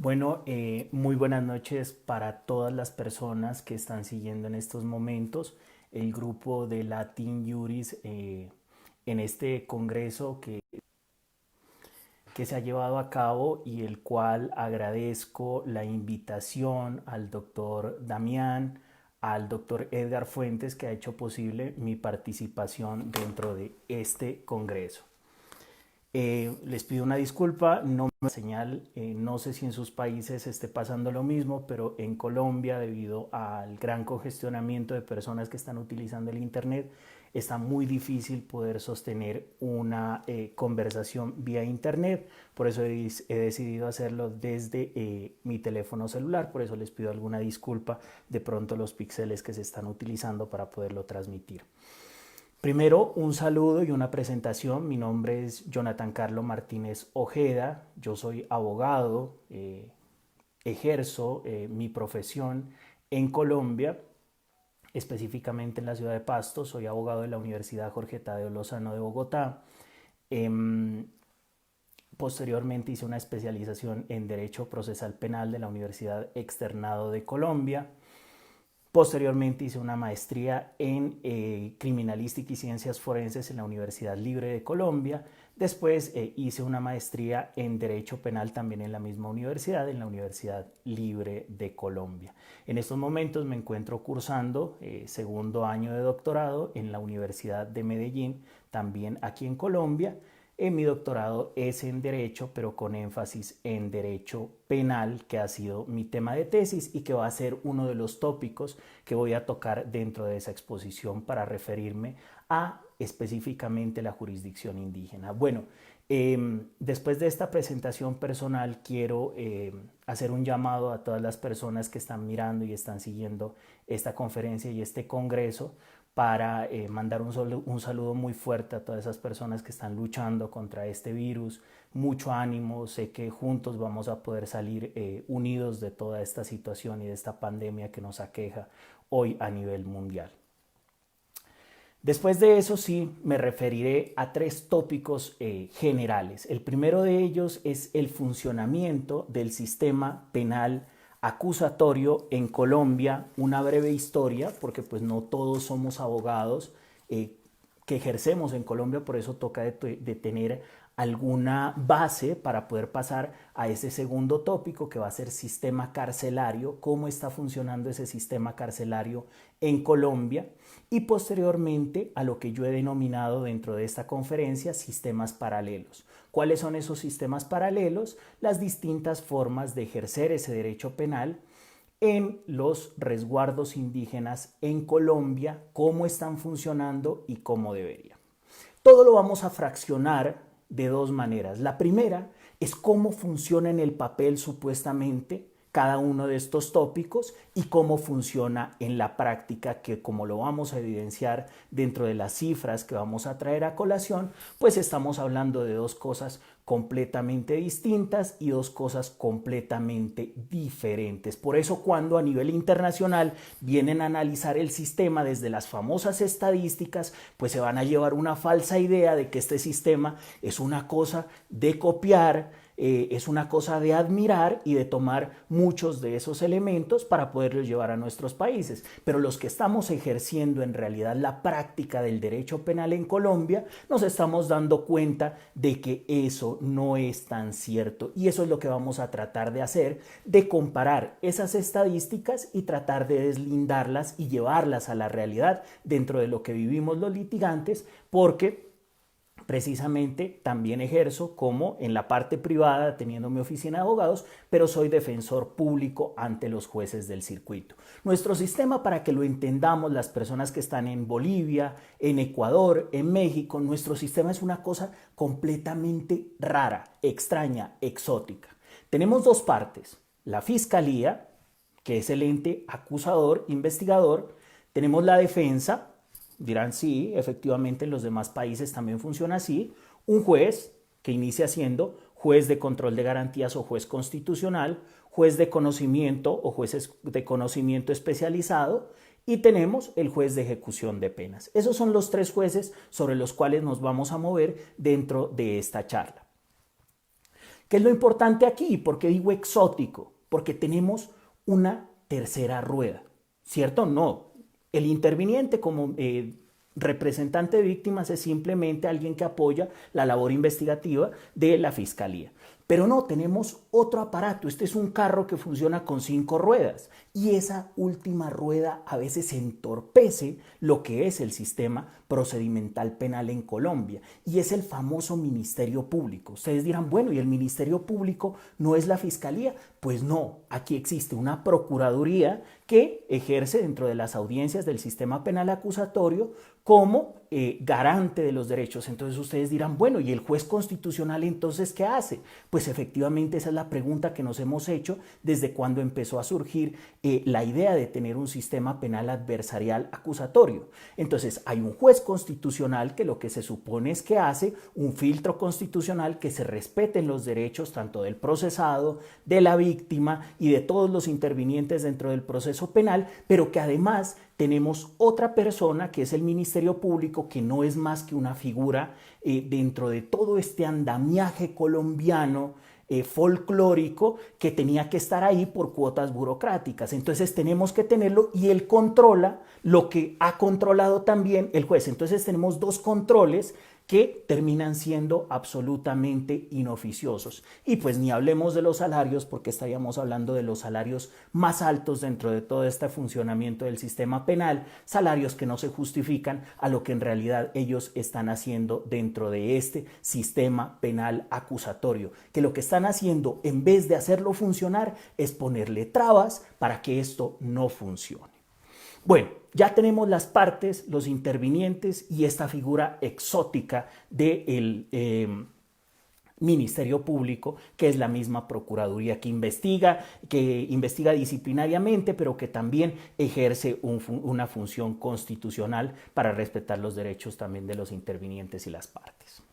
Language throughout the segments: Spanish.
Bueno, muy buenas noches para todas las personas que están siguiendo en estos momentos el grupo de Latin Juris en este congreso que se ha llevado a cabo y el cual agradezco la invitación al doctor Damián, al doctor Edgar Fuentes que ha hecho posible mi participación dentro de este congreso. Les pido una disculpa, no me señal, no sé si en sus países esté pasando lo mismo, pero en Colombia, debido al gran congestionamiento de personas que están utilizando el Internet, está muy difícil poder sostener una conversación vía Internet. Por eso he decidido hacerlo desde mi teléfono celular, por eso les pido alguna disculpa de pronto los píxeles que se están utilizando para poderlo transmitir. Primero, un saludo y una presentación. Mi nombre es Jonathan Carlos Martínez Ojeda. Yo soy abogado, ejerzo mi profesión en Colombia, específicamente en la ciudad de Pasto. Soy abogado de la Universidad Jorge Tadeo Lozano de Bogotá. Em, Posteriormente hice una especialización en Derecho Procesal Penal de la Universidad Externado de Colombia. Posteriormente hice una maestría en Criminalística y Ciencias Forenses en la Universidad Libre de Colombia. Después hice una maestría en Derecho Penal también en la misma universidad, en la Universidad Libre de Colombia. En estos momentos me encuentro cursando segundo año de doctorado en la Universidad de Medellín, también aquí en Colombia. Mi doctorado es en Derecho, pero con énfasis en Derecho Penal, que ha sido mi tema de tesis y que va a ser uno de los tópicos que voy a tocar dentro de esa exposición para referirme a específicamente la jurisdicción indígena. Bueno, después de esta presentación personal quiero hacer un llamado a todas las personas que están mirando y están siguiendo esta conferencia y este congreso para mandar un saludo muy fuerte a todas esas personas que están luchando contra este virus. Mucho ánimo, sé que juntos vamos a poder salir unidos de toda esta situación y de esta pandemia que nos aqueja hoy a nivel mundial. Después de eso sí me referiré a tres tópicos generales. El primero de ellos es el funcionamiento del sistema penal acusatorio en Colombia, una breve historia, porque pues no todos somos abogados que ejercemos en Colombia, por eso toca de tener alguna base para poder pasar a ese segundo tópico que va a ser sistema carcelario, cómo está funcionando ese sistema carcelario en Colombia y posteriormente a lo que yo he denominado dentro de esta conferencia sistemas paralelos. ¿Cuáles son esos sistemas paralelos? Las distintas formas de ejercer ese derecho penal en los resguardos indígenas en Colombia, cómo están funcionando y cómo deberían. Todo lo vamos a fraccionar de dos maneras. La primera es cómo funciona en el papel supuestamente cada uno de estos tópicos y cómo funciona en la práctica, que como lo vamos a evidenciar dentro de las cifras que vamos a traer a colación, pues estamos hablando de dos cosas completamente distintas y dos cosas completamente diferentes. Por eso cuando a nivel internacional vienen a analizar el sistema desde las famosas estadísticas, pues se van a llevar una falsa idea de que este sistema es una cosa de copiar, es una cosa de admirar y de tomar muchos de esos elementos para poderlos llevar a nuestros países. Pero los que estamos ejerciendo en realidad la práctica del derecho penal en Colombia, nos estamos dando cuenta de que eso no es tan cierto. Y eso es lo que vamos a tratar de hacer, de comparar esas estadísticas y tratar de deslindarlas y llevarlas a la realidad dentro de lo que vivimos los litigantes, porque precisamente también ejerzo como en la parte privada teniendo mi oficina de abogados, pero soy defensor público ante los jueces del circuito. Nuestro sistema, para que lo entendamos las personas que están en Bolivia, en Ecuador, en México, nuestro sistema es una cosa completamente rara, extraña, exótica. Tenemos dos partes, la fiscalía, que es el ente acusador, investigador, tenemos la defensa. Dirán, sí, efectivamente en los demás países también funciona así. Un juez que inicia siendo juez de control de garantías o juez constitucional, juez de conocimiento o juez de conocimiento especializado, y tenemos el juez de ejecución de penas. Esos son los tres jueces sobre los cuales nos vamos a mover dentro de esta charla. ¿Qué es lo importante aquí? ¿Por qué digo exótico? Porque tenemos una tercera rueda, ¿cierto? No. El interviniente como representante de víctimas es simplemente alguien que apoya la labor investigativa de la fiscalía. Pero no, tenemos otro aparato. Este es un carro que funciona con 5 ruedas y esa última rueda a veces entorpece lo que es el sistema procedimental penal en Colombia y es el famoso Ministerio Público. Ustedes dirán, bueno, ¿y el Ministerio Público no es la Fiscalía? Pues no, aquí existe una Procuraduría que ejerce dentro de las audiencias del sistema penal acusatorio como garante de los derechos. Entonces ustedes dirán, bueno, ¿y el juez constitucional entonces qué hace? Pues efectivamente esa es la pregunta que nos hemos hecho desde cuando empezó a surgir la idea de tener un sistema penal adversarial acusatorio. Entonces hay un juez constitucional que lo que se supone es que hace un filtro constitucional, que se respeten los derechos tanto del procesado, de la víctima y de todos los intervinientes dentro del proceso penal, pero que además tenemos otra persona que es el Ministerio Público, que no es más que una figura dentro de todo este andamiaje colombiano folclórico que tenía que estar ahí por cuotas burocráticas. Entonces tenemos que tenerlo y él controla lo que ha controlado también el juez. Entonces tenemos dos controles que terminan siendo absolutamente inoficiosos. Y pues ni hablemos de los salarios, porque estaríamos hablando de los salarios más altos dentro de todo este funcionamiento del sistema penal, salarios que no se justifican a lo que en realidad ellos están haciendo dentro de este sistema penal acusatorio, que lo que están haciendo en vez de hacerlo funcionar es ponerle trabas para que esto no funcione. Bueno, ya tenemos las partes, los intervinientes y esta figura exótica del Ministerio Público, que es la misma Procuraduría que investiga disciplinariamente, pero que también ejerce una función constitucional para respetar los derechos también de los intervinientes y las partes.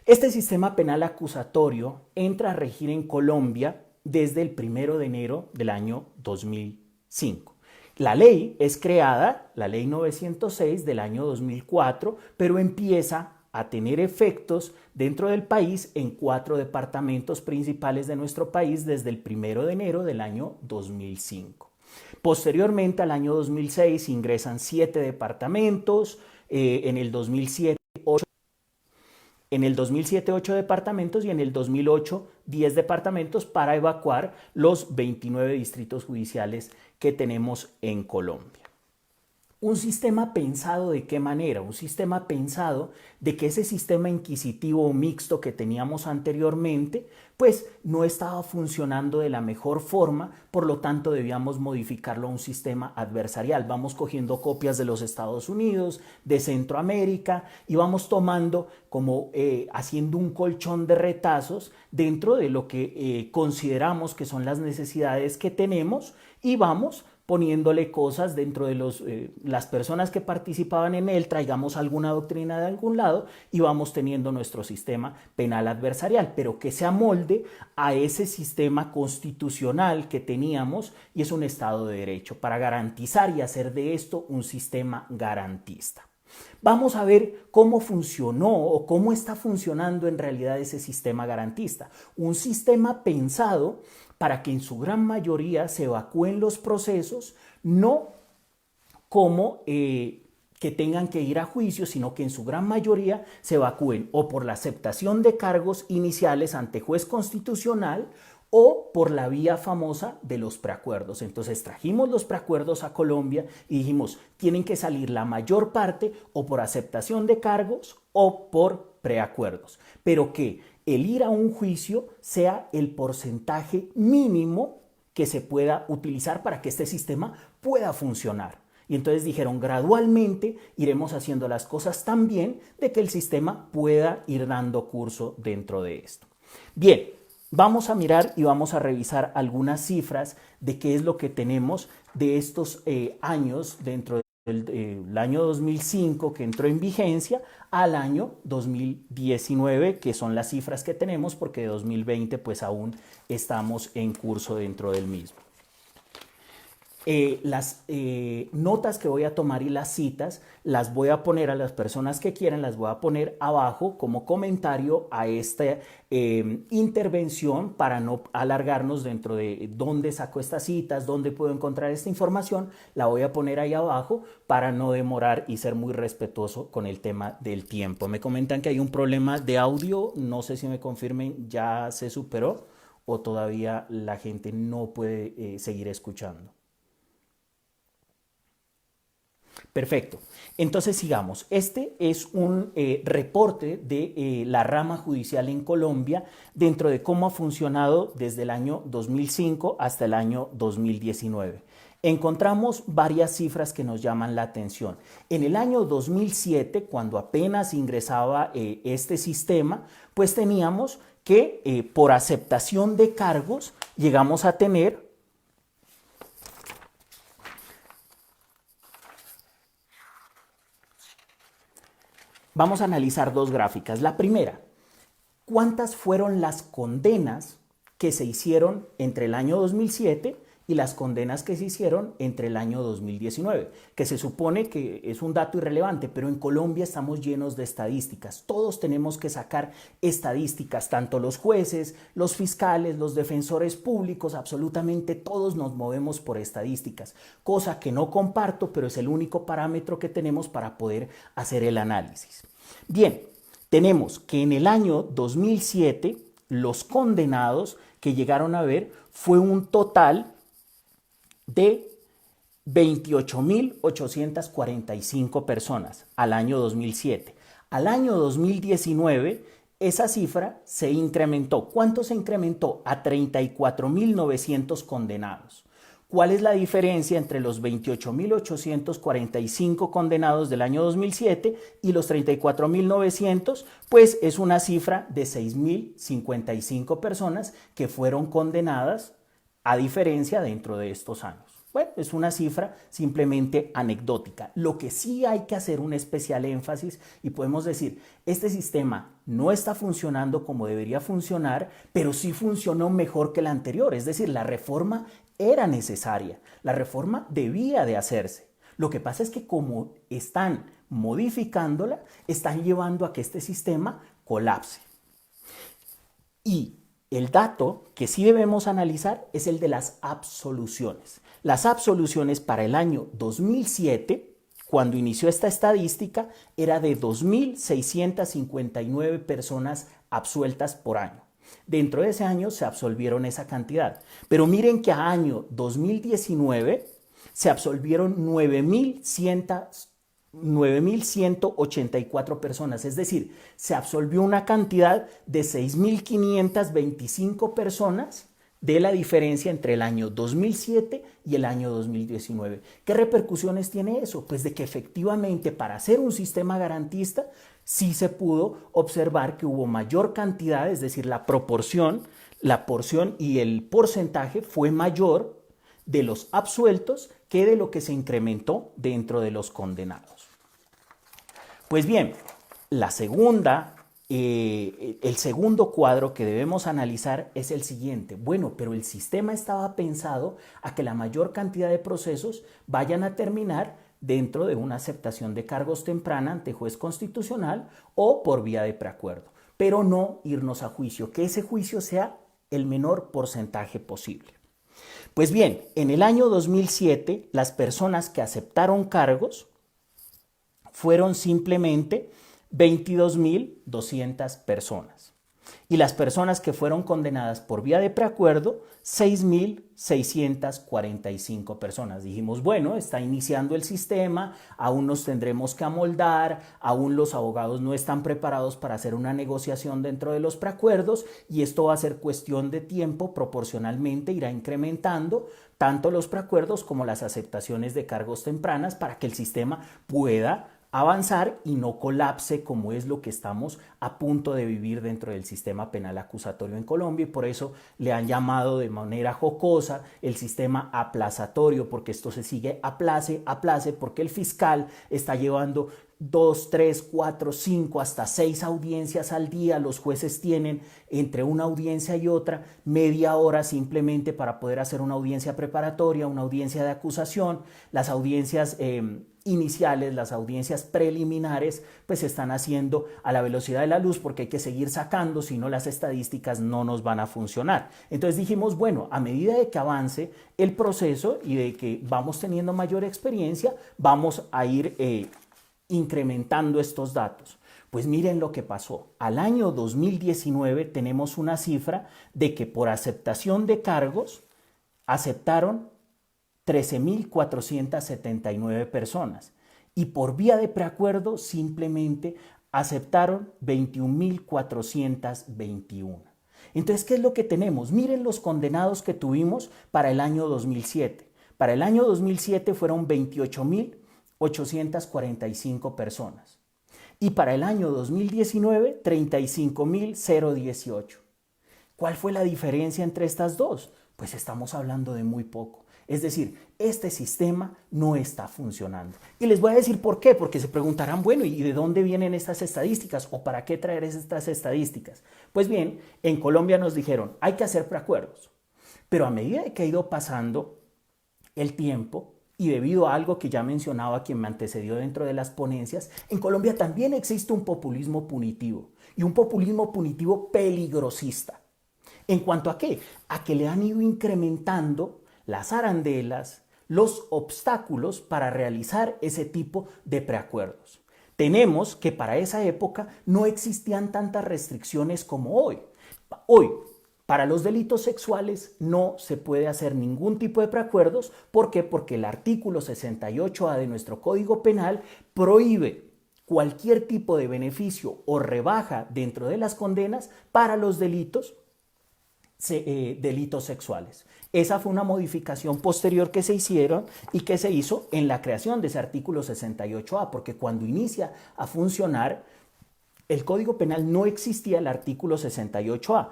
Este sistema penal acusatorio entra a regir en Colombia desde el 1 de enero del año 2005. La ley es creada, la ley 906 del año 2004, pero empieza a tener efectos dentro del país en 4 departamentos principales de nuestro país desde el 1 de enero del año 2005. Posteriormente, al año 2006, ingresan 7 departamentos, en el 2007, 8 departamentos y en el 2008 10 departamentos para evacuar los 29 distritos judiciales que tenemos en Colombia. Un sistema pensado ¿de qué manera? Un sistema pensado de que ese sistema inquisitivo mixto que teníamos anteriormente pues no estaba funcionando de la mejor forma, por lo tanto debíamos modificarlo a un sistema adversarial. Vamos cogiendo copias de los Estados Unidos, de Centroamérica y vamos tomando como haciendo un colchón de retazos dentro de lo que consideramos que son las necesidades que tenemos y vamos poniéndole cosas dentro de las personas que participaban en él, traigamos alguna doctrina de algún lado y vamos teniendo nuestro sistema penal adversarial, pero que se amolde a ese sistema constitucional que teníamos y es un Estado de Derecho para garantizar y hacer de esto un sistema garantista. Vamos a ver cómo funcionó o cómo está funcionando en realidad ese sistema garantista. Un sistema pensado para que en su gran mayoría se evacúen los procesos, no como que tengan que ir a juicio, sino que en su gran mayoría se evacúen o por la aceptación de cargos iniciales ante juez constitucional o por la vía famosa de los preacuerdos. Entonces trajimos los preacuerdos a Colombia y dijimos, tienen que salir la mayor parte o por aceptación de cargos o por preacuerdos, pero que el ir a un juicio sea el porcentaje mínimo que se pueda utilizar para que este sistema pueda funcionar. Y entonces dijeron, gradualmente iremos haciendo las cosas tan bien de que el sistema pueda ir dando curso dentro de esto. Bien, vamos a mirar y vamos a revisar algunas cifras de qué es lo que tenemos de estos años dentro del año 2005 que entró en vigencia al año 2019, que son las cifras que tenemos porque de 2020 pues aún estamos en curso dentro del mismo. Las notas que voy a tomar y las citas las voy a poner a las personas que quieran, las voy a poner abajo como comentario a esta intervención para no alargarnos dentro de dónde saco estas citas, dónde puedo encontrar esta información. La voy a poner ahí abajo para no demorar y ser muy respetuoso con el tema del tiempo. Me comentan que hay un problema de audio, no sé si me confirmen, ya se superó o todavía la gente no puede seguir escuchando. Perfecto. Entonces sigamos. Este es un reporte de la rama judicial en Colombia dentro de cómo ha funcionado desde el año 2005 hasta el año 2019. Encontramos varias cifras que nos llaman la atención. En el año 2007, cuando apenas ingresaba este sistema, pues teníamos que por aceptación de cargos llegamos a tener. Vamos a analizar dos gráficas. La primera, ¿cuántas fueron las condenas que se hicieron entre el año 2007 y las condenas que se hicieron entre el año 2019? Que se supone que es un dato irrelevante, pero en Colombia estamos llenos de estadísticas. Todos tenemos que sacar estadísticas, tanto los jueces, los fiscales, los defensores públicos, absolutamente todos nos movemos por estadísticas, cosa que no comparto, pero es el único parámetro que tenemos para poder hacer el análisis. Bien, tenemos que en el año 2007 los condenados que llegaron a ver fue un total de 28.845 personas al año 2007. Al año 2019 esa cifra se incrementó. ¿Cuánto se incrementó? A 34.900 condenados. ¿Cuál es la diferencia entre los 28.845 condenados del año 2007 y los 34.900? Pues es una cifra de 6.055 personas que fueron condenadas a diferencia dentro de estos años. Bueno, es una cifra simplemente anecdótica. Lo que sí hay que hacer un especial énfasis y podemos decir, este sistema no está funcionando como debería funcionar, pero sí funcionó mejor que la anterior. Es decir, la reforma era necesaria, la reforma debía de hacerse. Lo que pasa es que como están modificándola, están llevando a que este sistema colapse. Y el dato que sí debemos analizar es el de las absoluciones. Las absoluciones para el año 2007, cuando inició esta estadística, era de 2.659 personas absueltas por año. Dentro de ese año se absolvieron esa cantidad. Pero miren que a año 2019 se absolvieron 9.184 personas, es decir, se absolvió una cantidad de 6.525 personas de la diferencia entre el año 2007 y el año 2019. ¿Qué repercusiones tiene eso? Pues de que efectivamente para hacer un sistema garantista sí se pudo observar que hubo mayor cantidad, es decir, la porción y el porcentaje fue mayor de los absueltos que de lo que se incrementó dentro de los condenados. Pues bien, el segundo cuadro que debemos analizar es el siguiente. Bueno, pero el sistema estaba pensado a que la mayor cantidad de procesos vayan a terminar dentro de una aceptación de cargos temprana ante juez constitucional o por vía de preacuerdo, pero no irnos a juicio, que ese juicio sea el menor porcentaje posible. Pues bien, en el año 2007 las personas que aceptaron cargos fueron simplemente 22.200 personas. Y las personas que fueron condenadas por vía de preacuerdo, 6.645 personas. Dijimos, bueno, está iniciando el sistema, aún nos tendremos que amoldar, aún los abogados no están preparados para hacer una negociación dentro de los preacuerdos y esto va a ser cuestión de tiempo, proporcionalmente irá incrementando tanto los preacuerdos como las aceptaciones de cargos tempranas para que el sistema pueda avanzar y no colapse como es lo que estamos a punto de vivir dentro del sistema penal acusatorio en Colombia y por eso le han llamado de manera jocosa el sistema aplazatorio porque esto se sigue aplace porque el fiscal está llevando 2, 3, 4, 5, hasta 6 audiencias al día. Los jueces tienen entre una audiencia y otra media hora simplemente para poder hacer una audiencia preparatoria, una audiencia de acusación. Las audiencias iniciales, las audiencias preliminares, pues se están haciendo a la velocidad de la luz porque hay que seguir sacando, si no las estadísticas no nos van a funcionar. Entonces dijimos, bueno, a medida de que avance el proceso y de que vamos teniendo mayor experiencia, vamos a ir incrementando estos datos. Pues miren lo que pasó. Al año 2019 tenemos una cifra de que por aceptación de cargos aceptaron 13.479 personas y por vía de preacuerdo simplemente aceptaron 21.421. Entonces, ¿qué es lo que tenemos? Miren los condenados que tuvimos para el año 2007. Para el año 2007 fueron 28.845 personas. Y para el año 2019, 35.018. ¿Cuál fue la diferencia entre estas dos? Pues estamos hablando de muy poco. Es decir, este sistema no está funcionando. Y les voy a decir por qué, porque se preguntarán, bueno, ¿y de dónde vienen estas estadísticas? ¿O para qué traer estas estadísticas? Pues bien, en Colombia nos dijeron, hay que hacer preacuerdos. Pero a medida que ha ido pasando el tiempo, y debido a algo que ya mencionaba quien me antecedió dentro de las ponencias, en Colombia también existe un populismo punitivo, y un populismo punitivo peligrosista. ¿En cuanto a qué? A que le han ido incrementando las arandelas, los obstáculos para realizar ese tipo de preacuerdos. Tenemos que para esa época no existían tantas restricciones como hoy. Hoy, para los delitos sexuales no se puede hacer ningún tipo de preacuerdos. ¿Por qué? Porque el artículo 68A de nuestro Código Penal prohíbe cualquier tipo de beneficio o rebaja dentro de las condenas para los delitos sexuales. Esa fue una modificación posterior que se hicieron y que se hizo en la creación de ese artículo 68A, porque cuando inicia a funcionar el Código Penal no existía el artículo 68A.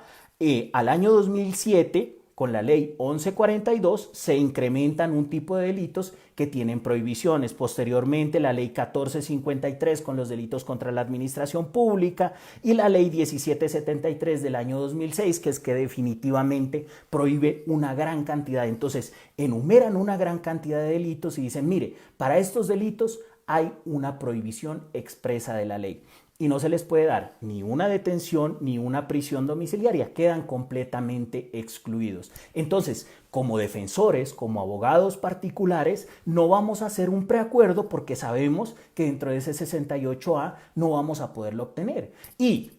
Al año 2007, con la ley 1142, se incrementan un tipo de delitos que tienen prohibiciones. Posteriormente, la ley 1453 con los delitos contra la administración pública y la ley 1773 del año 2006, que es que definitivamente prohíbe una gran cantidad. Entonces, enumeran una gran cantidad de delitos y dicen, mire, para estos delitos hay una prohibición expresa de la ley. Y no se les puede dar ni una detención ni una prisión domiciliaria, quedan completamente excluidos. Entonces, como defensores, como abogados particulares, no vamos a hacer un preacuerdo porque sabemos que dentro de ese 68A no vamos a poderlo obtener. Y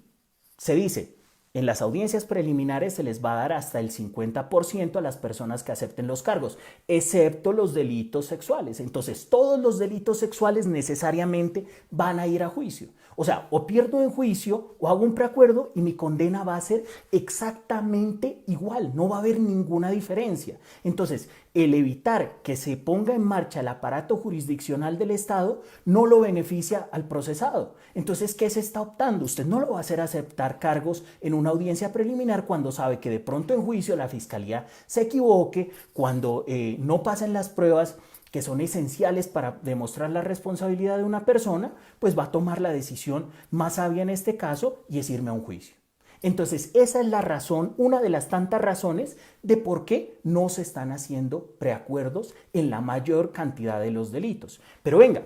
se dice, en las audiencias preliminares se les va a dar hasta el 50% a las personas que acepten los cargos, excepto los delitos sexuales. Entonces, todos los delitos sexuales necesariamente van a ir a juicio. O sea, o pierdo en juicio o hago un preacuerdo y mi condena va a ser exactamente igual, no va a haber ninguna diferencia. Entonces, el evitar que se ponga en marcha el aparato jurisdiccional del Estado no lo beneficia al procesado. Entonces, ¿qué se está optando? Usted no lo va a hacer aceptar cargos en una audiencia preliminar cuando sabe que de pronto en juicio la fiscalía se equivoque, cuando no pasen las pruebas que son esenciales para demostrar la responsabilidad de una persona, pues va a tomar la decisión más sabia en este caso y es irme a un juicio. Entonces, esa es la razón, una de las tantas razones de por qué no se están haciendo preacuerdos en la mayor cantidad de los delitos. Pero venga,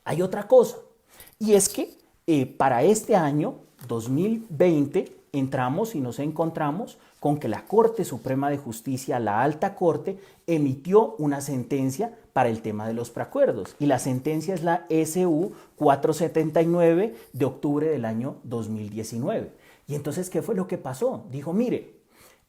hay otra cosa, y es que para este año 2020 entramos y nos encontramos con que la Corte Suprema de Justicia, la Alta Corte, emitió una sentencia para el tema de los preacuerdos. Y la sentencia es la SU 479 de octubre del año 2019. Y entonces, ¿qué fue lo que pasó? Dijo, mire,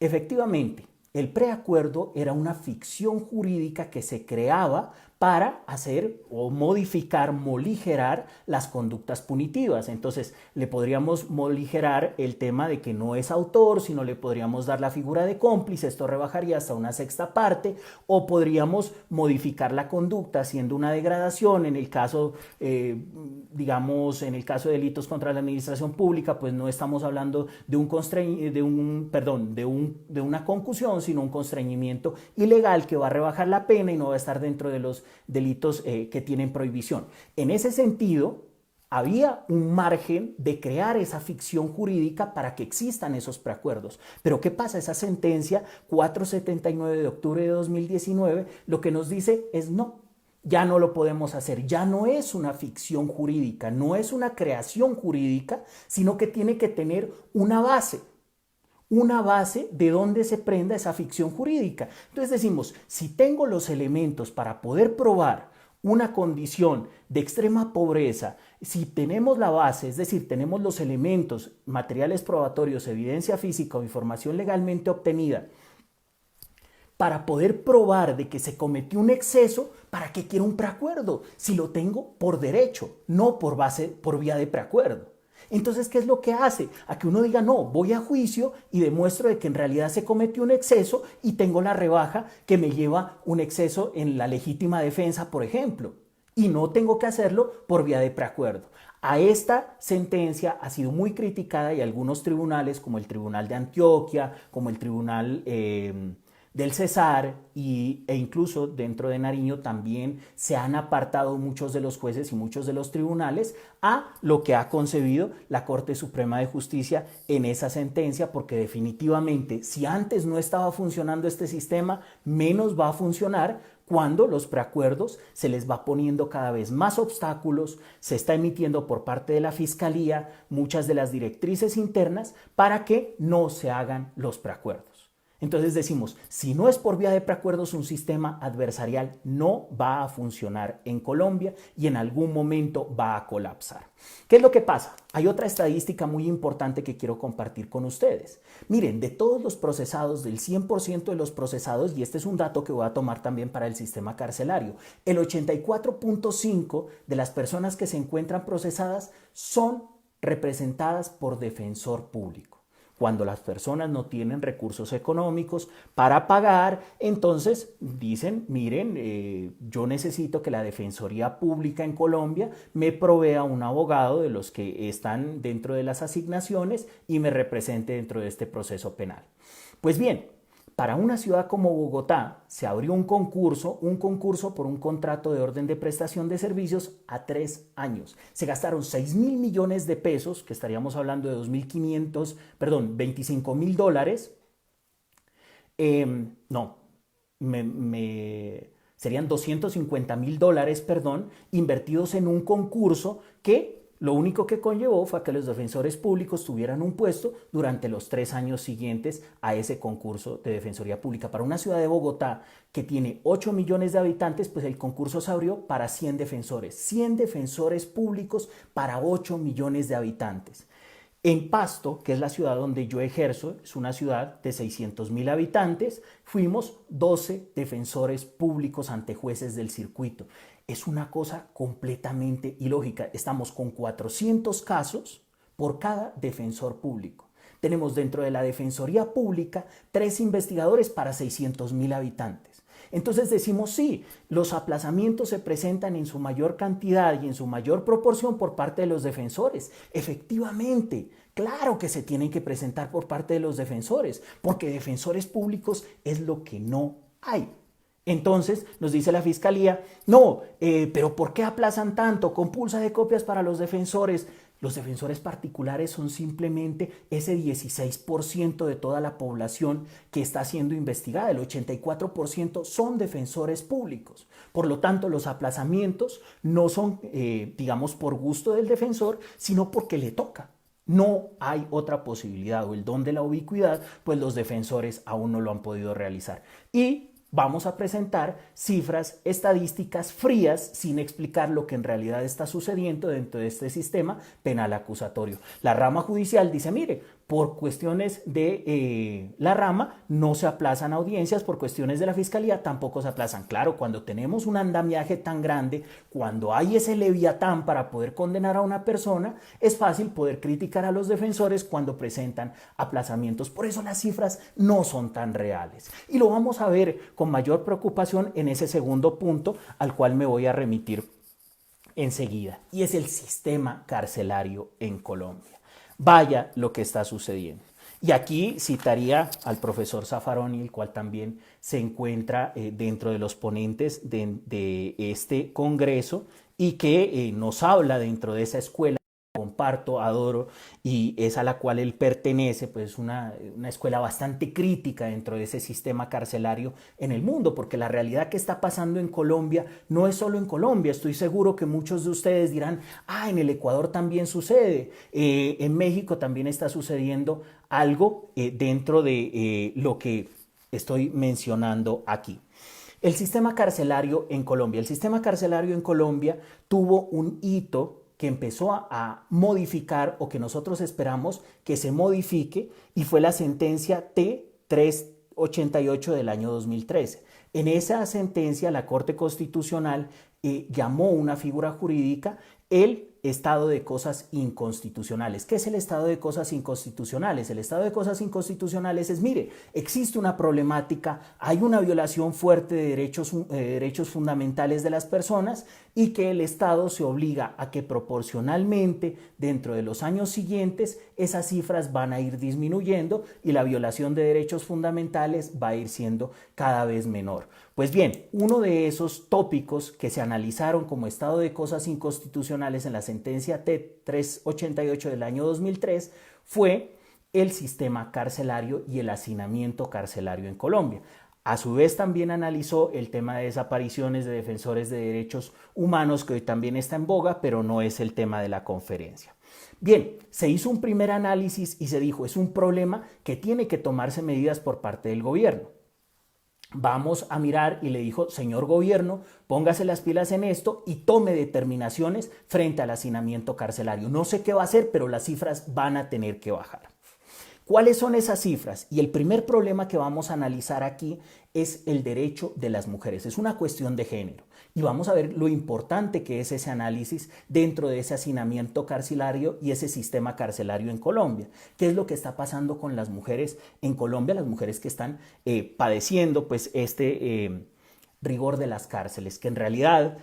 efectivamente, el preacuerdo era una ficción jurídica que se creaba para hacer o modificar, moligerar las conductas punitivas. Entonces, le podríamos moligerar el tema de que no es autor, sino le podríamos dar la figura de cómplice, esto rebajaría hasta una sexta parte, o podríamos modificar la conducta haciendo una degradación. En el caso, digamos, en el caso de delitos contra la administración pública, pues no estamos hablando de una concusión, sino un constreñimiento ilegal que va a rebajar la pena y no va a estar dentro de los delitos que tienen prohibición. En ese sentido, había un margen de crear esa ficción jurídica para que existan esos preacuerdos. Pero ¿qué pasa? Esa sentencia 479 de octubre de 2019 lo que nos dice es no. Ya no lo podemos hacer, ya no es una ficción jurídica, no es una creación jurídica, sino que tiene que tener una base de donde se prenda esa ficción jurídica. Entonces decimos, si tengo los elementos para poder probar una condición de extrema pobreza, si tenemos la base, es decir, tenemos los elementos, materiales probatorios, evidencia física o información legalmente obtenida, para poder probar de que se cometió un exceso, ¿para qué quiero un preacuerdo? Si lo tengo por derecho, no por vía de preacuerdo. Entonces, ¿qué es lo que hace? A que uno diga, no, voy a juicio y demuestro de que en realidad se cometió un exceso y tengo la rebaja que me lleva un exceso en la legítima defensa, por ejemplo. Y no tengo que hacerlo por vía de preacuerdo. A esta sentencia ha sido muy criticada y algunos tribunales, como el Tribunal de Antioquia, como el Tribunal del Cesar e incluso dentro de Nariño también se han apartado muchos de los jueces y muchos de los tribunales a lo que ha concebido la Corte Suprema de Justicia en esa sentencia, porque definitivamente si antes no estaba funcionando este sistema, menos va a funcionar cuando los preacuerdos se les va poniendo cada vez más obstáculos, se está emitiendo por parte de la Fiscalía muchas de las directrices internas para que no se hagan los preacuerdos. Entonces decimos, si no es por vía de preacuerdos, un sistema adversarial no va a funcionar en Colombia y en algún momento va a colapsar. ¿Qué es lo que pasa? Hay otra estadística muy importante que quiero compartir con ustedes. Miren, de todos los procesados, del 100% de los procesados, y este es un dato que voy a tomar también para el sistema carcelario, el 84.5% de las personas que se encuentran procesadas son representadas por defensor público. Cuando las personas no tienen recursos económicos para pagar, entonces dicen, miren, yo necesito que la Defensoría Pública en Colombia me provea un abogado de los que están dentro de las asignaciones y me represente dentro de este proceso penal. Pues bien, para una ciudad como Bogotá se abrió un concurso por un contrato de orden de prestación de servicios a 3 años. Se gastaron 6.000 millones de pesos, que estaríamos hablando de 25.000 dólares. Serían 250.000 dólares, invertidos en un concurso que lo único que conllevó fue que los defensores públicos tuvieran un puesto durante los 3 años siguientes a ese concurso de Defensoría Pública. Para una ciudad de Bogotá que tiene 8 millones de habitantes, pues el concurso se abrió para 100 defensores. 100 defensores públicos para 8 millones de habitantes. En Pasto, que es la ciudad donde yo ejerzo, es una ciudad de 600.000 habitantes, fuimos 12 defensores públicos ante jueces del circuito. Es una cosa completamente ilógica. Estamos con 400 casos por cada defensor público. Tenemos dentro de la Defensoría Pública 3 investigadores para 600.000 habitantes. Entonces decimos, sí, los aplazamientos se presentan en su mayor cantidad y en su mayor proporción por parte de los defensores. Efectivamente, claro que se tienen que presentar por parte de los defensores, porque defensores públicos es lo que no hay. Entonces nos dice la Fiscalía, no, pero ¿por qué aplazan tanto? Compulsa de copias para los defensores. Los defensores particulares son simplemente ese 16% de toda la población que está siendo investigada. El 84% son defensores públicos. Por lo tanto, los aplazamientos no son, digamos, por gusto del defensor, sino porque le toca. No hay otra posibilidad o el don de la ubicuidad, pues los defensores aún no lo han podido realizar. Y vamos a presentar cifras estadísticas frías sin explicar lo que en realidad está sucediendo dentro de este sistema penal acusatorio. La rama judicial dice, mire, por cuestiones de la rama no se aplazan audiencias, por cuestiones de la Fiscalía tampoco se aplazan. Claro, cuando tenemos un andamiaje tan grande, cuando hay ese leviatán para poder condenar a una persona, es fácil poder criticar a los defensores cuando presentan aplazamientos. Por eso las cifras no son tan reales. Y lo vamos a ver con mayor preocupación en ese segundo punto al cual me voy a remitir enseguida, y es el sistema carcelario en Colombia. Vaya lo que está sucediendo. Y aquí citaría al profesor Zaffaroni, el cual también se encuentra dentro de los ponentes de este congreso y que nos habla dentro de esa escuela que comparto, adoro y es a la cual él pertenece, pues una escuela bastante crítica dentro de ese sistema carcelario en el mundo, porque la realidad que está pasando en Colombia no es solo en Colombia. Estoy seguro que muchos de ustedes dirán, en el Ecuador también sucede, en México también está sucediendo algo dentro de lo que estoy mencionando aquí. El sistema carcelario en Colombia. El sistema carcelario en Colombia tuvo un hito que empezó a modificar o que nosotros esperamos que se modifique y fue la sentencia T-388 del año 2013. En esa sentencia la Corte Constitucional llamó una figura jurídica el estado de cosas inconstitucionales. ¿Qué es el estado de cosas inconstitucionales? El estado de cosas inconstitucionales es, mire, existe una problemática, hay una violación fuerte de derechos fundamentales de las personas y que el Estado se obliga a que proporcionalmente dentro de los años siguientes esas cifras van a ir disminuyendo y la violación de derechos fundamentales va a ir siendo cada vez menor. Pues bien, uno de esos tópicos que se analizaron como estado de cosas inconstitucionales en la sentencia T-388 del año 2003 fue el sistema carcelario y el hacinamiento carcelario en Colombia. A su vez también analizó el tema de desapariciones de defensores de derechos humanos, que hoy también está en boga, pero no es el tema de la conferencia. Bien, se hizo un primer análisis y se dijo, es un problema que tiene que tomarse medidas por parte del gobierno. Vamos a mirar y le dijo, señor gobierno, póngase las pilas en esto y tome determinaciones frente al hacinamiento carcelario. No sé qué va a hacer, pero las cifras van a tener que bajar. ¿Cuáles son esas cifras? Y el primer problema que vamos a analizar aquí es el derecho de las mujeres. Es una cuestión de género. Y vamos a ver lo importante que es ese análisis dentro de ese hacinamiento carcelario y ese sistema carcelario en Colombia. ¿Qué es lo que está pasando con las mujeres en Colombia? Las mujeres que están padeciendo pues rigor de las cárceles, que en realidad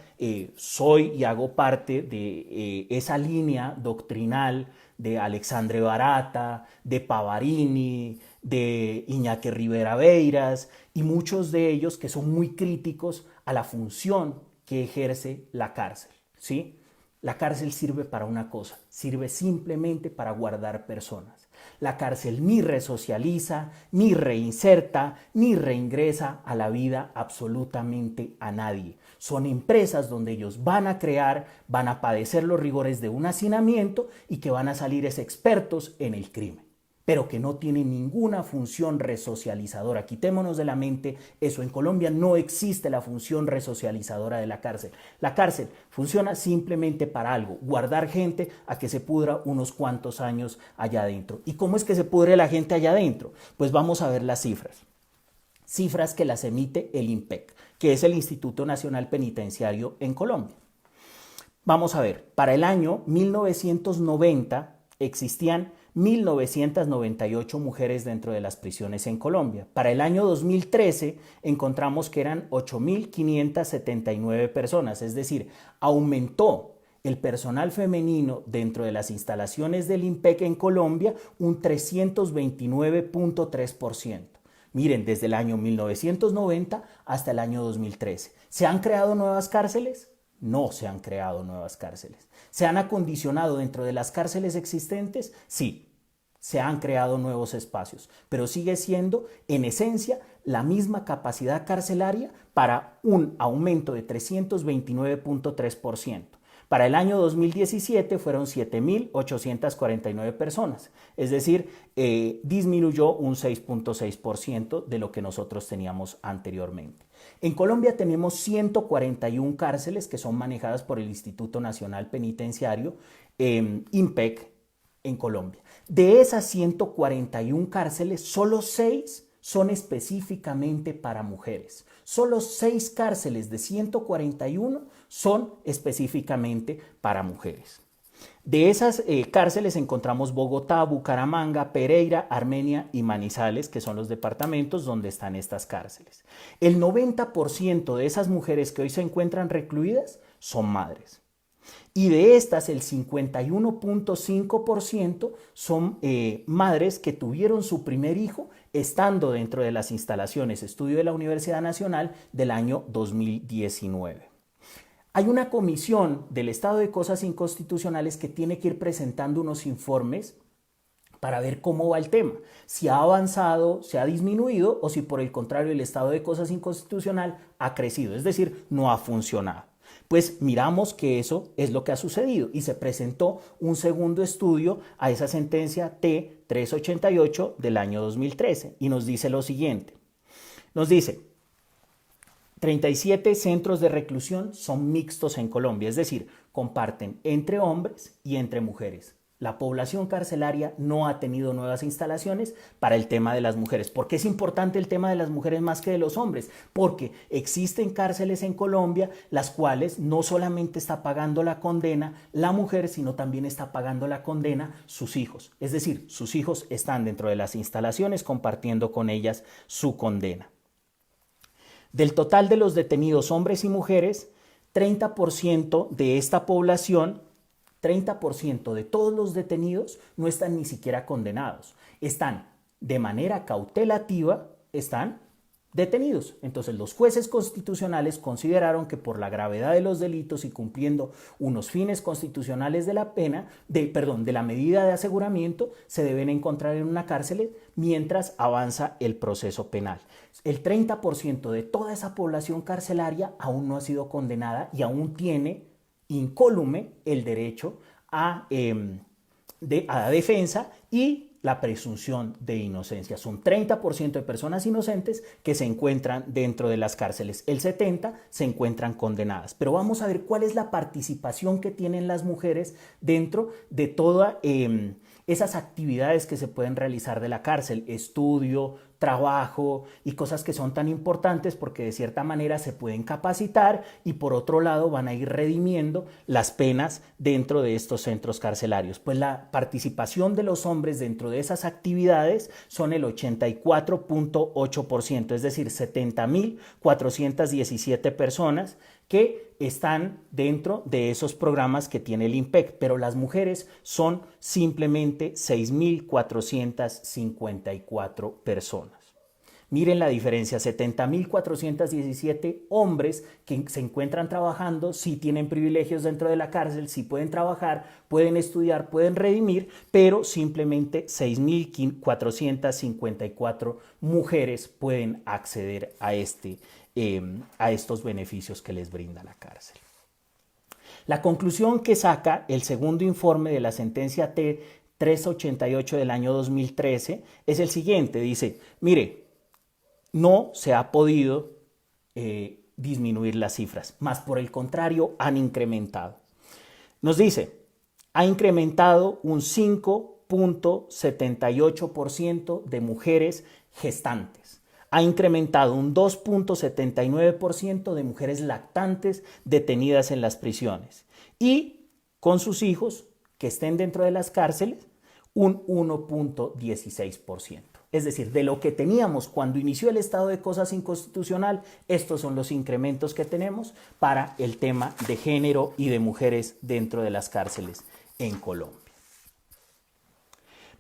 soy y hago parte de esa línea doctrinal de Alexandre Barata, de Pavarini, de Iñaki Rivera Beiras y muchos de ellos que son muy críticos a la función que ejerce la cárcel, ¿sí? La cárcel sirve para una cosa, sirve simplemente para guardar personas. La cárcel ni resocializa, ni reinserta, ni reingresa a la vida absolutamente a nadie. Son empresas donde ellos van a crear, van a padecer los rigores de un hacinamiento y que van a salir expertos en el crimen, pero que no tienen ninguna función resocializadora. Quitémonos de la mente eso. En Colombia no existe la función resocializadora de la cárcel. La cárcel funciona simplemente para algo, guardar gente a que se pudra unos cuantos años allá adentro. ¿Y cómo es que se pudre la gente allá adentro? Pues vamos a ver las cifras. Cifras que las emite el INPEC, que es el Instituto Nacional Penitenciario en Colombia. Vamos a ver, para el año 1990 existían 1.998 mujeres dentro de las prisiones en Colombia. Para el año 2013 encontramos que eran 8.579 personas, es decir, aumentó el personal femenino dentro de las instalaciones del INPEC en Colombia un 329.3%. Miren, desde el año 1990 hasta el año 2013. ¿Se han creado nuevas cárceles? No se han creado nuevas cárceles. ¿Se han acondicionado dentro de las cárceles existentes? Sí, se han creado nuevos espacios, pero sigue siendo en esencia la misma capacidad carcelaria para un aumento de 329.3%. Para el año 2017 fueron 7.849 personas, es decir, disminuyó un 6.6% de lo que nosotros teníamos anteriormente. En Colombia tenemos 141 cárceles que son manejadas por el Instituto Nacional Penitenciario, INPEC, en Colombia. De esas 141 cárceles, solo 6 son específicamente para mujeres. Solo 6 cárceles de 141 son específicamente para mujeres. De esas cárceles encontramos Bogotá, Bucaramanga, Pereira, Armenia y Manizales, que son los departamentos donde están estas cárceles. El 90% de esas mujeres que hoy se encuentran recluidas son madres. y de estas el 51.5% son madres que tuvieron su primer hijo estando dentro de las instalaciones estudio de la Universidad Nacional del año 2019. Hay una comisión del estado de cosas inconstitucionales que tiene que ir presentando unos informes para ver cómo va el tema, si ha avanzado, si ha disminuido o si por el contrario el estado de cosas inconstitucional ha crecido, es decir, no ha funcionado. Pues miramos que eso es lo que ha sucedido y se presentó un segundo estudio a esa sentencia T-388 del año 2013 y nos dice lo siguiente. Nos dice, 37 centros de reclusión son mixtos en Colombia, es decir, comparten entre hombres y entre mujeres. La población carcelaria no ha tenido nuevas instalaciones para el tema de las mujeres. ¿Por qué es importante el tema de las mujeres más que de los hombres? Porque existen cárceles en Colombia las cuales no solamente está pagando la condena la mujer, sino también está pagando la condena sus hijos. Es decir, sus hijos están dentro de las instalaciones compartiendo con ellas su condena. Del total de los detenidos hombres y mujeres, 30% de esta población, 30% de todos los detenidos no están ni siquiera condenados. Están de manera cautelativa, están detenidos. Entonces los jueces constitucionales consideraron que por la gravedad de los delitos y cumpliendo unos fines constitucionales de la pena, de la medida de aseguramiento, se deben encontrar en una cárcel mientras avanza el proceso penal. El 30% de toda esa población carcelaria aún no ha sido condenada y aún tiene incólume el derecho a la defensa y la presunción de inocencia. Son 30% de personas inocentes que se encuentran dentro de las cárceles. El 70% se encuentran condenadas. Pero vamos a ver cuál es la participación que tienen las mujeres dentro de todas esas actividades que se pueden realizar de la cárcel. Estudio, trabajo y cosas que son tan importantes porque de cierta manera se pueden capacitar y por otro lado van a ir redimiendo las penas dentro de estos centros carcelarios. Pues la participación de los hombres dentro de esas actividades son el 84.8%, es decir, 70.417 personas que están dentro de esos programas que tiene el IMPEC, pero las mujeres son simplemente 6.454 personas. Miren la diferencia, 70.417 hombres que se encuentran trabajando, sí tienen privilegios dentro de la cárcel, sí pueden trabajar, pueden estudiar, pueden redimir, pero simplemente 6.454 mujeres pueden acceder a estos beneficios que les brinda la cárcel. La conclusión que saca el segundo informe de la sentencia T-388 del año 2013 es el siguiente, dice, mire, no se ha podido disminuir las cifras, más por el contrario han incrementado. Nos dice, ha incrementado un 5.78% de mujeres gestantes. Ha incrementado un 2.79% de mujeres lactantes detenidas en las prisiones y con sus hijos que estén dentro de las cárceles un 1.16%. Es decir, de lo que teníamos cuando inició el estado de cosas inconstitucional, estos son los incrementos que tenemos para el tema de género y de mujeres dentro de las cárceles en Colombia.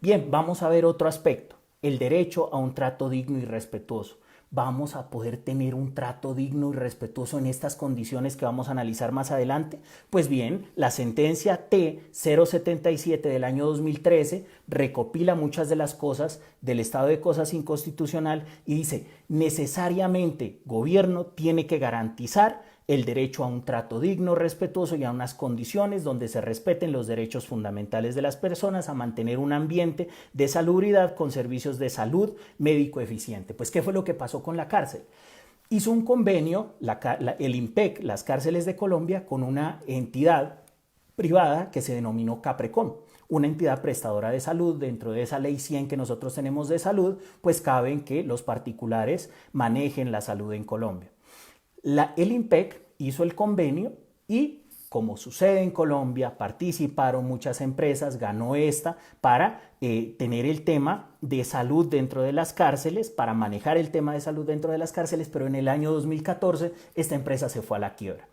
Bien, vamos a ver otro aspecto. El derecho a un trato digno y respetuoso. ¿Vamos a poder tener un trato digno y respetuoso en estas condiciones que vamos a analizar más adelante? Pues bien, la sentencia T-077 del año 2013 recopila muchas de las cosas del estado de cosas inconstitucional y dice, necesariamente gobierno tiene que garantizar el derecho a un trato digno, respetuoso y a unas condiciones donde se respeten los derechos fundamentales de las personas, a mantener un ambiente de salubridad con servicios de salud médico eficiente. Pues, ¿qué fue lo que pasó con la cárcel? Hizo un convenio, el IMPEC, las cárceles de Colombia, con una entidad privada que se denominó Caprecom, una entidad prestadora de salud. Dentro de esa ley 100 que nosotros tenemos de salud, pues cabe en que los particulares manejen la salud en Colombia. El IMPEC hizo el convenio y, como sucede en Colombia, participaron muchas empresas, ganó esta para tener el tema de salud dentro de las cárceles, para manejar el tema de salud dentro de las cárceles, pero en el año 2014 esta empresa se fue a la quiebra.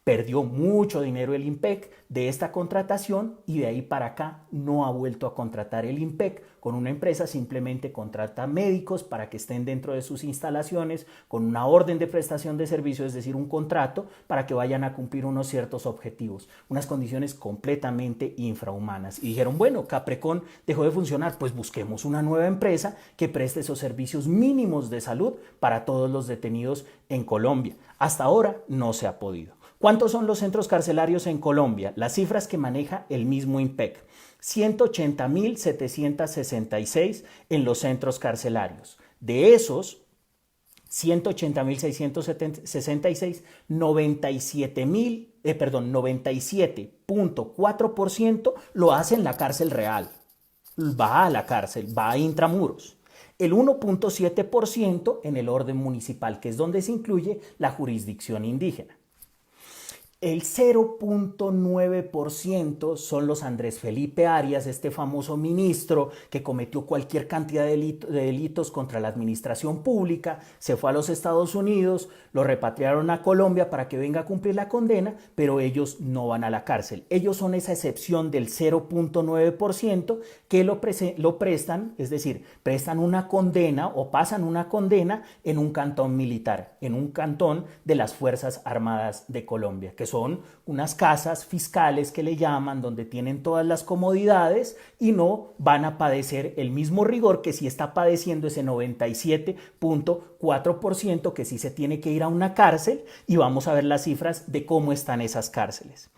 Perdió mucho dinero el IMPEC de esta contratación y de ahí para acá no ha vuelto a contratar el IMPEC con una empresa, simplemente contrata médicos para que estén dentro de sus instalaciones con una orden de prestación de servicio, es decir, un contrato para que vayan a cumplir unos ciertos objetivos, unas condiciones completamente infrahumanas. Y dijeron, bueno, Caprecon dejó de funcionar, pues busquemos una nueva empresa que preste esos servicios mínimos de salud para todos los detenidos en Colombia. Hasta ahora no se ha podido. ¿Cuántos son los centros carcelarios en Colombia? Las cifras que maneja el mismo IMPEC. 180.766 en los centros carcelarios. De esos 180.666, 97.4% lo hace en la cárcel real. Va a la cárcel, va a intramuros. El 1.7% en el orden municipal, que es donde se incluye la jurisdicción indígena. El 0.9% son los Andrés Felipe Arias, este famoso ministro que cometió cualquier cantidad de delitos contra la administración pública, se fue a los Estados Unidos, lo repatriaron a Colombia para que venga a cumplir la condena, pero ellos no van a la cárcel. Ellos son esa excepción del 0.9% que lo prestan, es decir, prestan una condena o pasan una condena en un cantón militar, en un cantón de las Fuerzas Armadas de Colombia, que son unas casas fiscales que le llaman, donde tienen todas las comodidades y no van a padecer el mismo rigor que si está padeciendo ese 97.4% que sí se tiene que ir a una cárcel, y vamos a ver las cifras de cómo están esas cárceles.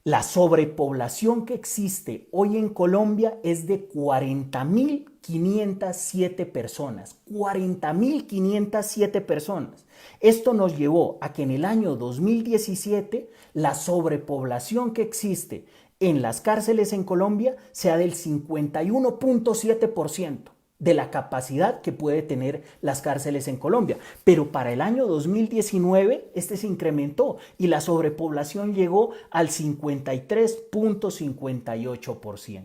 La sobrepoblación que existe hoy en Colombia es de 40.507 personas. 40.507 personas. Esto nos llevó a que en el año 2017 la sobrepoblación que existe en las cárceles en Colombia sea del 51.7% de la capacidad que puede tener las cárceles en Colombia. Pero para el año 2019 este se incrementó y la sobrepoblación llegó al 53.58%.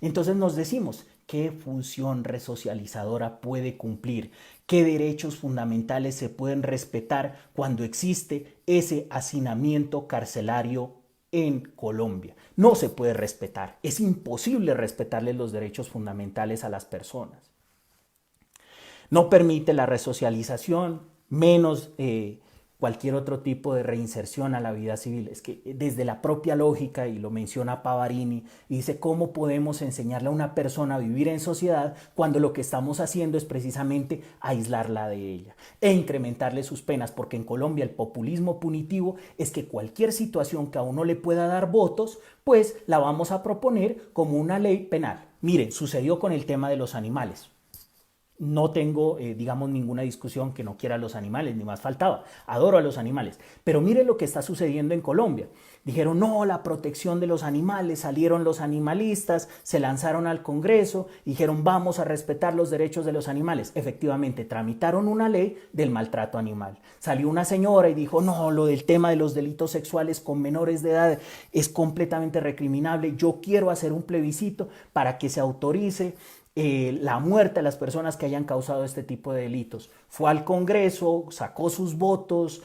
Entonces nos decimos, ¿qué función resocializadora puede cumplir? ¿Qué derechos fundamentales se pueden respetar cuando existe ese hacinamiento carcelario en Colombia? No se puede respetar, es imposible respetarle los derechos fundamentales a las personas. No permite la resocialización, menos cualquier otro tipo de reinserción a la vida civil. Es que desde la propia lógica, y lo menciona Pavarini, dice cómo podemos enseñarle a una persona a vivir en sociedad cuando lo que estamos haciendo es precisamente aislarla de ella e incrementarle sus penas, porque en Colombia el populismo punitivo es que cualquier situación que a uno le pueda dar votos, pues la vamos a proponer como una ley penal. Miren, sucedió con el tema de los animales. No tengo, digamos, ninguna discusión que no quiera a los animales, ni más faltaba. Adoro a los animales. Pero miren lo que está sucediendo en Colombia. Dijeron, no, la protección de los animales, salieron los animalistas, se lanzaron al Congreso, dijeron, vamos a respetar los derechos de los animales. Efectivamente, tramitaron una ley del maltrato animal. Salió una señora y dijo, no, lo del tema de los delitos sexuales con menores de edad es completamente recriminable. Yo quiero hacer un plebiscito para que se autorice la muerte a las personas que hayan causado este tipo de delitos. Fue al Congreso, sacó sus votos,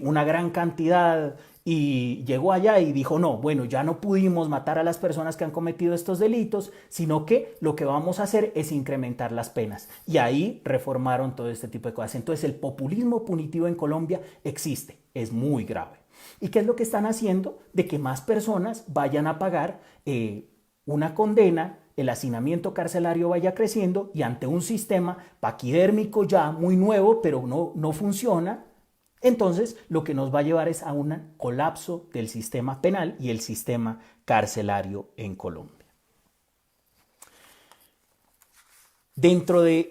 una gran cantidad, y llegó allá y dijo, no, bueno, ya no pudimos matar a las personas que han cometido estos delitos, sino que lo que vamos a hacer es incrementar las penas. Y ahí reformaron todo este tipo de cosas. Entonces el populismo punitivo en Colombia existe, es muy grave. ¿Y qué es lo que están haciendo? De que más personas vayan a pagar una condena, el hacinamiento carcelario vaya creciendo, y ante un sistema paquidérmico ya muy nuevo, pero no funciona, entonces lo que nos va a llevar es a un colapso del sistema penal y el sistema carcelario en Colombia. Dentro de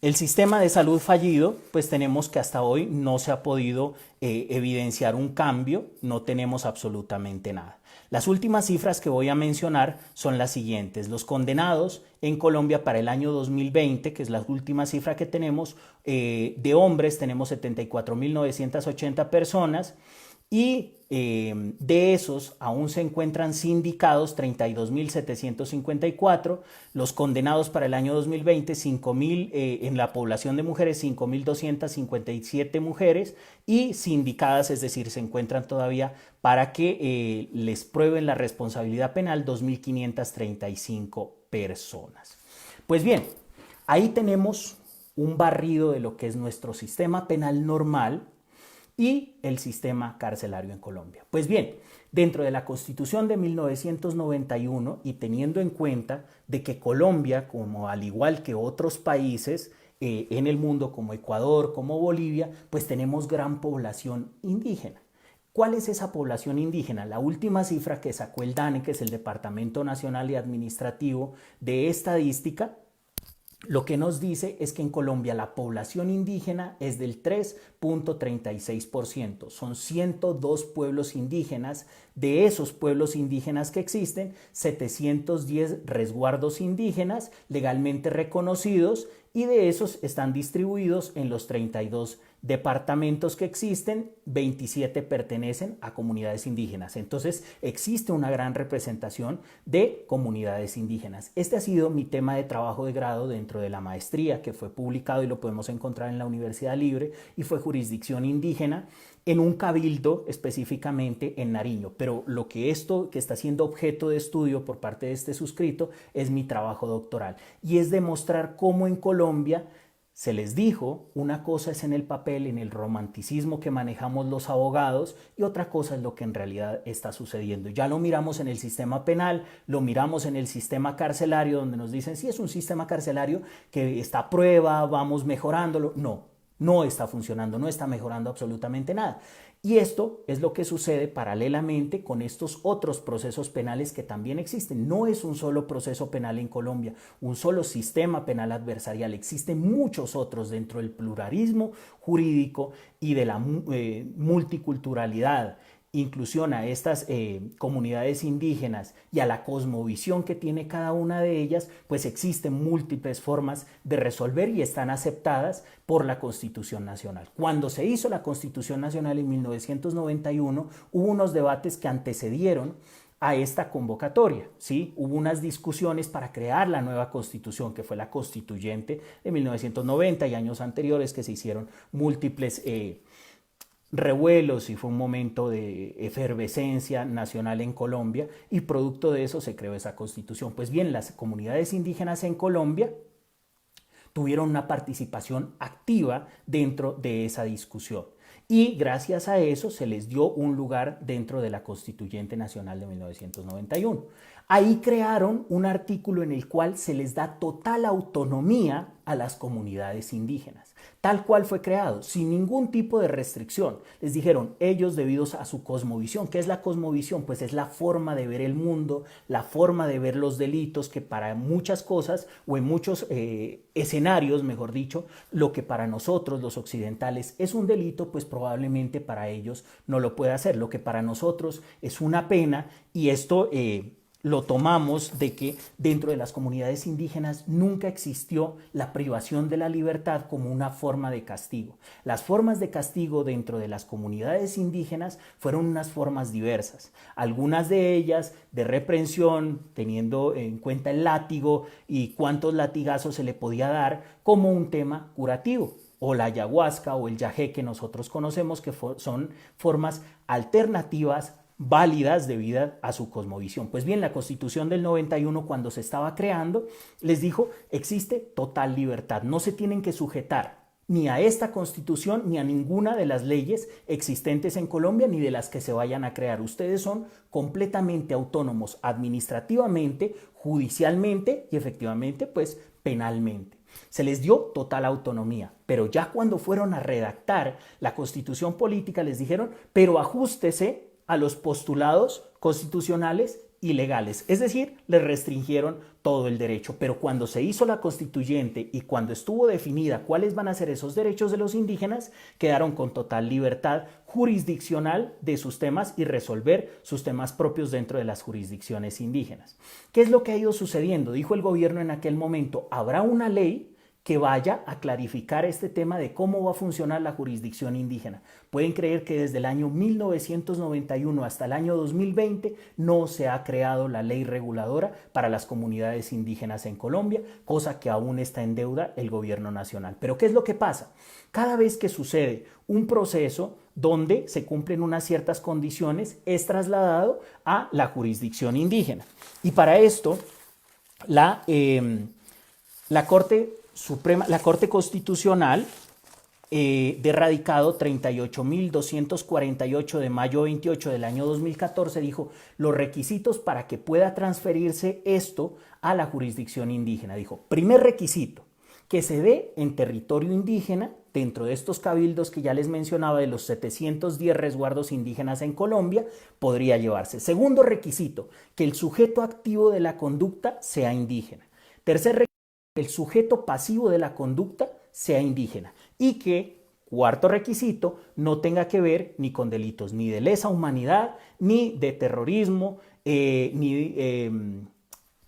el sistema de salud fallido, pues tenemos que hasta hoy no se ha podido evidenciar un cambio, no tenemos absolutamente nada. Las últimas cifras que voy a mencionar son las siguientes. Los condenados en Colombia para el año 2020, que es la última cifra que tenemos, de hombres tenemos 74.980 personas y de esos aún se encuentran sindicados 32.754, los condenados para el año 2020, 5.000 en la población de mujeres, 5.257 mujeres y sindicadas, es decir, se encuentran todavía para que les prueben la responsabilidad penal 2.535 personas. Pues bien, ahí tenemos un barrido de lo que es nuestro sistema penal normal y el sistema carcelario en Colombia. Pues bien, dentro de la Constitución de 1991 y teniendo en cuenta de que Colombia, como al igual que otros países en el mundo como Ecuador, como Bolivia, pues tenemos gran población indígena. ¿Cuál es esa población indígena? La última cifra que sacó el DANE, que es el Departamento Nacional y Administrativo de Estadística, lo que nos dice es que en Colombia la población indígena es del 3.36%. Son 102 pueblos indígenas. De esos pueblos indígenas que existen, 710 resguardos indígenas legalmente reconocidos y de esos están distribuidos en los 32 departamentos que existen, 27 pertenecen a comunidades indígenas. Entonces existe una gran representación de comunidades indígenas. Este ha sido mi tema de trabajo de grado dentro de la maestría que fue publicado y lo podemos encontrar en la Universidad Libre y fue jurisdicción indígena en un cabildo específicamente en Nariño. Pero lo que esto que está siendo objeto de estudio por parte de este suscrito es mi trabajo doctoral y es demostrar cómo en Colombia se les dijo, una cosa es en el papel, en el romanticismo que manejamos los abogados y otra cosa es lo que en realidad está sucediendo. Ya lo miramos en el sistema penal, lo miramos en el sistema carcelario donde nos dicen, sí, es un sistema carcelario que está a prueba, vamos mejorándolo. No está funcionando, no está mejorando absolutamente nada. Y esto es lo que sucede paralelamente con estos otros procesos penales que también existen. No es un solo proceso penal en Colombia, un solo sistema penal adversarial. Existen muchos otros dentro del pluralismo jurídico y de la multiculturalidad. Inclusión a estas comunidades indígenas y a la cosmovisión que tiene cada una de ellas, pues existen múltiples formas de resolver y están aceptadas por la Constitución Nacional. Cuando se hizo la Constitución Nacional en 1991, hubo unos debates que antecedieron a esta convocatoria, ¿sí? Hubo unas discusiones para crear la nueva Constitución, que fue la Constituyente de 1990 y años anteriores que se hicieron múltiples revuelos y fue un momento de efervescencia nacional en Colombia y producto de eso se creó esa constitución. Pues bien, las comunidades indígenas en Colombia tuvieron una participación activa dentro de esa discusión y gracias a eso se les dio un lugar dentro de la Constituyente Nacional de 1991. Ahí crearon un artículo en el cual se les da total autonomía a las comunidades indígenas, tal cual fue creado, sin ningún tipo de restricción. Les dijeron, ellos debido a su cosmovisión. ¿Qué es la cosmovisión? Pues es la forma de ver el mundo, la forma de ver los delitos, que para muchas cosas o en muchos escenarios, mejor dicho, lo que para nosotros los occidentales es un delito, pues probablemente para ellos no lo puede hacer. Lo que para nosotros es una pena y esto lo tomamos de que dentro de las comunidades indígenas nunca existió la privación de la libertad como una forma de castigo. Las formas de castigo dentro de las comunidades indígenas fueron unas formas diversas. Algunas de ellas de reprensión, teniendo en cuenta el látigo y cuántos latigazos se le podía dar, como un tema curativo, o la ayahuasca o el yagé que nosotros conocemos, que son formas alternativas válidas debido a su cosmovisión. Pues bien, la Constitución del 91, cuando se estaba creando, les dijo, existe total libertad, no se tienen que sujetar ni a esta Constitución ni a ninguna de las leyes existentes en Colombia ni de las que se vayan a crear. Ustedes son completamente autónomos administrativamente, judicialmente y efectivamente, pues penalmente. Se les dio total autonomía, pero ya cuando fueron a redactar la Constitución política les dijeron, pero ajústese a los postulados constitucionales y legales, es decir, les restringieron todo el derecho. Pero cuando se hizo la constituyente y cuando estuvo definida cuáles van a ser esos derechos de los indígenas, quedaron con total libertad jurisdiccional de sus temas y resolver sus temas propios dentro de las jurisdicciones indígenas. ¿Qué es lo que ha ido sucediendo? Dijo el gobierno en aquel momento, habrá una ley que vaya a clarificar este tema de cómo va a funcionar la jurisdicción indígena. Pueden creer que desde el año 1991 hasta el año 2020 no se ha creado la ley reguladora para las comunidades indígenas en Colombia, cosa que aún está en deuda el gobierno nacional. Pero ¿qué es lo que pasa? Cada vez que sucede un proceso donde se cumplen unas ciertas condiciones, es trasladado a la jurisdicción indígena. Y para esto, la Corte Suprema, la Corte Constitucional de radicado 38.248 de mayo 28 del año 2014 dijo los requisitos para que pueda transferirse esto a la jurisdicción indígena. Dijo, primer requisito, que se dé en territorio indígena dentro de estos cabildos que ya les mencionaba de los 710 resguardos indígenas en Colombia, podría llevarse. Segundo requisito, que el sujeto activo de la conducta sea indígena. Tercer requisito, que el sujeto pasivo de la conducta sea indígena y que, cuarto requisito, no tenga que ver ni con delitos ni de lesa humanidad, ni de terrorismo, ni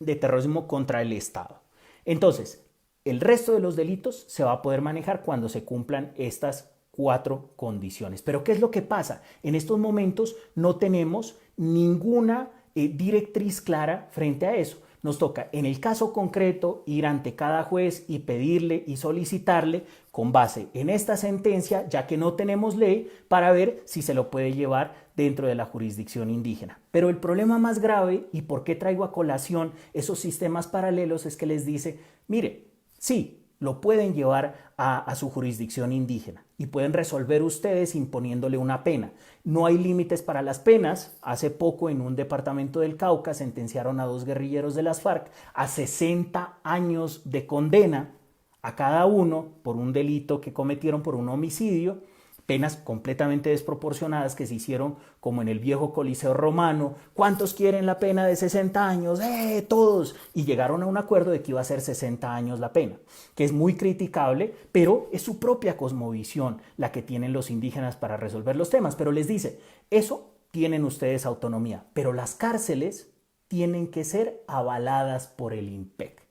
de terrorismo contra el Estado. Entonces, el resto de los delitos se va a poder manejar cuando se cumplan estas 4 condiciones. Pero ¿qué es lo que pasa? En estos momentos no tenemos ninguna directriz clara frente a eso. Nos toca, en el caso concreto, ir ante cada juez y pedirle y solicitarle con base en esta sentencia, ya que no tenemos ley, para ver si se lo puede llevar dentro de la jurisdicción indígena. Pero el problema más grave, y por qué traigo a colación esos sistemas paralelos, es que les dice, mire, sí, lo pueden llevar a su jurisdicción indígena y pueden resolver ustedes imponiéndole una pena. No hay límites para las penas. Hace poco en un departamento del Cauca sentenciaron a 2 guerrilleros de las FARC a 60 años de condena a cada uno por un delito que cometieron, por un homicidio. Penas completamente desproporcionadas que se hicieron como en el viejo Coliseo Romano. ¿Cuántos quieren la pena de 60 años? Todos. Y llegaron a un acuerdo de que iba a ser 60 años la pena, que es muy criticable, pero es su propia cosmovisión la que tienen los indígenas para resolver los temas. Pero les dice, eso tienen ustedes autonomía, pero las cárceles tienen que ser avaladas por el INPEC.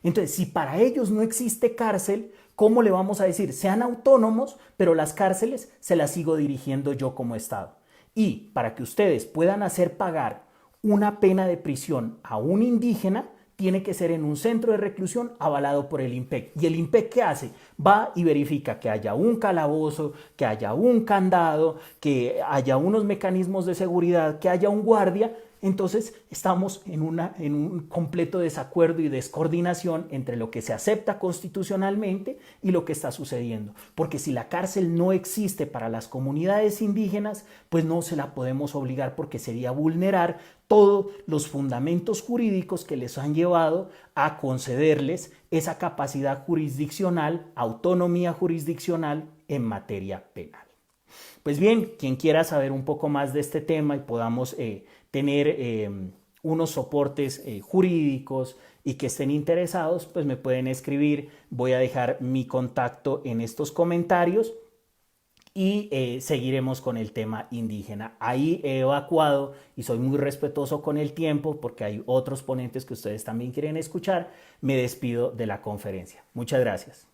Entonces, si para ellos no existe cárcel, ¿cómo le vamos a decir? Sean autónomos, pero las cárceles se las sigo dirigiendo yo como Estado. Y para que ustedes puedan hacer pagar una pena de prisión a un indígena, tiene que ser en un centro de reclusión avalado por el INPEC. ¿Y el INPEC qué hace? Va y verifica que haya un calabozo, que haya un candado, que haya unos mecanismos de seguridad, que haya un guardia. Entonces estamos en un completo desacuerdo y descoordinación entre lo que se acepta constitucionalmente y lo que está sucediendo. Porque si la cárcel no existe para las comunidades indígenas, pues no se la podemos obligar porque sería vulnerar todos los fundamentos jurídicos que les han llevado a concederles esa capacidad jurisdiccional, autonomía jurisdiccional en materia penal. Pues bien, quien quiera saber un poco más de este tema y podamos tener unos soportes jurídicos y que estén interesados, pues me pueden escribir. Voy a dejar mi contacto en estos comentarios y seguiremos con el tema indígena. Ahí he evacuado y soy muy respetuoso con el tiempo porque hay otros ponentes que ustedes también quieren escuchar. Me despido de la conferencia. Muchas gracias.